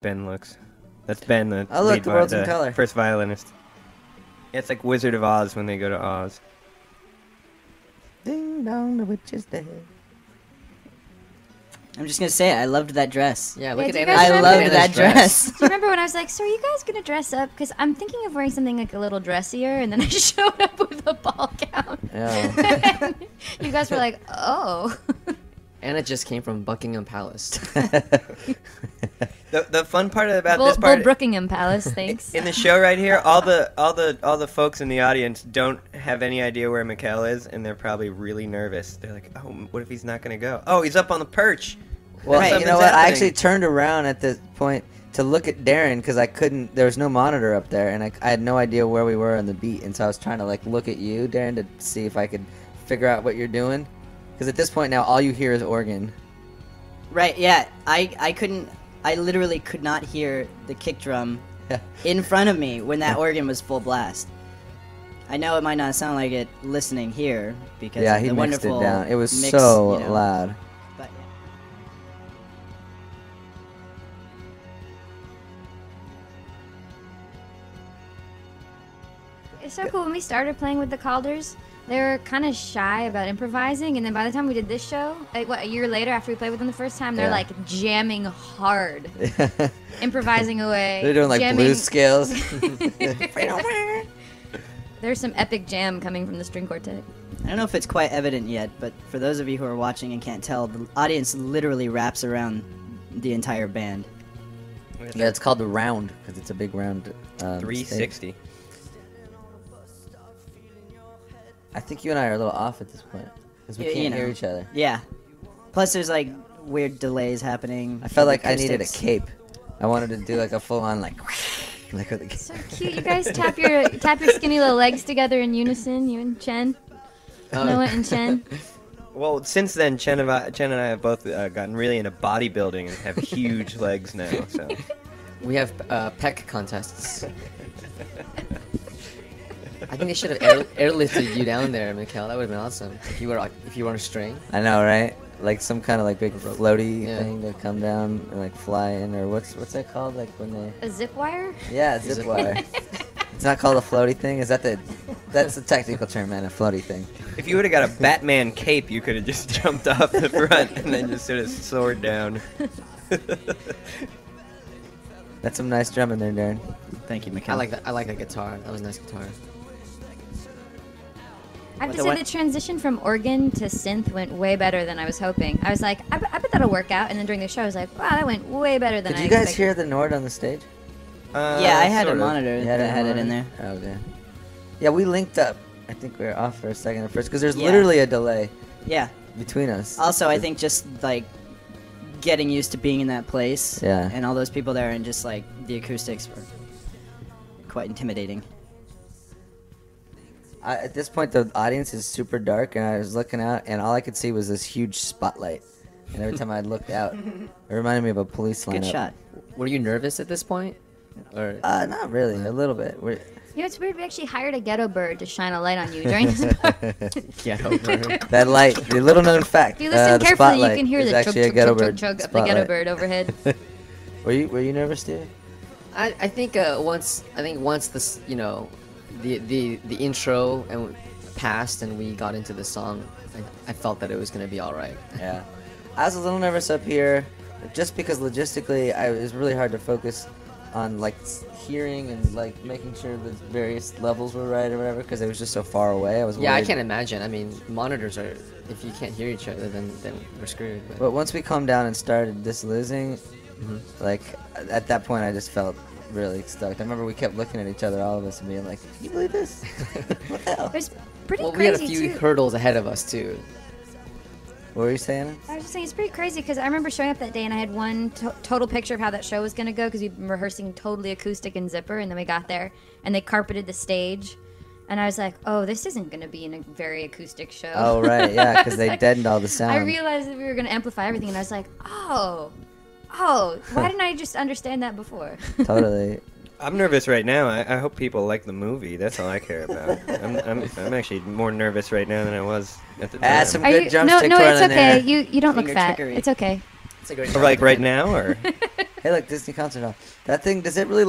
Ben looks. That's Ben, the Oh, look, lead the world's in the color. first violinist. Yeah, it's like Wizard of Oz when they go to Oz. Ding dong, the witch is dead. I'm just gonna say it, I loved that dress. Yeah, look Yeah, at do you Anna's guys I remember- loved Anna's that dress. Do you remember when I was like, so are you guys going to dress up? Because I'm thinking of wearing something like a little dressier, and then I showed up with a ball gown. Yeah. You guys were like, oh. Anna just came from Buckingham Palace. The fun part about Bull this part Brookingham Palace, thanks. in the show right here, all the folks in the audience don't have any idea where Mikhail is, and they're probably really nervous. They're like, "Oh, what if he's not gonna go? Oh, he's up on the perch." Well, Right. you know what? I actually turned around at this point to look at Darren because I couldn't. There was no monitor up there, and I had no idea where we were on the beat, and so I was trying to like look at you, Darren, to see if I could figure out what you're doing. Because at this point now, all you hear is organ. Right, yeah. I literally could not hear the kick drum in front of me when that organ was full blast. I know it might not sound like it listening here because Yeah, of he the mixed it wonderful down. It was mix, so you know, loud. But It's so cool. When we started playing with the Calders, they were kind of shy about improvising, and then by the time we did this show, like what, a year later after we played with them the first time, they're Yeah. like jamming hard, improvising away. They're doing like jamming. blues scales. There's some epic jam coming from the string quartet. I don't know if it's quite evident yet, but for those of you who are watching and can't tell, the audience literally wraps around the entire band. Yeah, it's called the round because it's a big round. 360. I think you and I are a little off at this point because we Yeah, can't you know. hear each other. Yeah. Plus, there's like weird delays happening. I felt with like I needed a acoustics. cape. I wanted to do like a full on like with the So cute. You guys tap your skinny little legs together in unison. You and Chen, Noah and Chen. Well, since then, Chen and I have both gotten really into bodybuilding and have huge legs now. So We have peck contests. I think they should have airlifted you down there, Mikhail. That would have been awesome. If you were on a string. I know, right? Like some kind of like big floaty Yeah. thing to come down and like fly in, or what's that called? Like when they A zip wire? yeah, zip wire. It's not called a floaty thing. Is that that's the technical term, man? A floaty thing. if you would have got a Batman cape, you could have just jumped off the front and then just sort of soared down. That's some nice drumming there, Darren. Thank you, I Mikhail. like that. I like that guitar. That was a nice guitar. I have to The say what? the transition from organ to synth went way better than I was hoping. I was like, I bet that'll work out. And then during the show, I was like, wow, that went way better than Did I you guys expected. hear the Nord on the stage? Yeah, I had a sort of. monitor You that a had it in there. monitor? Oh, okay. Yeah, we linked up. I think we were off for a second at first because there's Yeah. literally a delay Yeah. between us. Also, I think just like getting used to being in that place, Yeah. and all those people there, and just like the acoustics were quite intimidating. At this point, the audience is super dark, and I was looking out, and all I could see was this huge spotlight. And every time I looked out, it reminded me of a police lineup. Good shot. Were you nervous at this point? Or Not really, a little bit. You know, it's weird. We actually hired a ghetto bird to shine a light on you during this. That light, the little known fact. If you listen the carefully, you spotlight can hear is the chug, actually a chug, ghetto chug, chug, bird chug of the ghetto spotlight. bird overhead. Were you nervous, Steve? I think once this the intro and passed and we got into the song, I felt that it was gonna be all right. Yeah. I was a little nervous up here, just because logistically, it was really hard to focus on like hearing and like making sure the various levels were right or whatever, because it was just so far away. I was Yeah, I worried. can't imagine. I mean, monitors are. If you can't hear each other, then we're screwed. But once we calmed down and started losing, like at that point, I just felt really stoked. I remember we kept looking at each other, all of us, and being like, "Can you believe this? What the hell?" It was pretty Well, we had a crazy few too. hurdles ahead of us too. What were you saying? I was just saying it's pretty crazy because I remember showing up that day and I had one total picture of how that show was going to go because we'd been rehearsing totally acoustic and zipper, and then we got there and they carpeted the stage, and I was like, oh, this isn't going to be in a very acoustic show. Oh right, yeah, because they deadened all the sound. I realized that we were going to amplify everything, and I was like, oh, why didn't I just understand that before? Totally. I'm nervous right now. I hope people like the movie. That's all I care about. I'm actually more nervous right now than I was at the time. Add some Are good you? drumstick No, it's twirling okay. there. You don't look Finger fat. trickery. It's okay. It's a great Or like right now, or Hey, look, Disney Concert Hall. That thing, does it really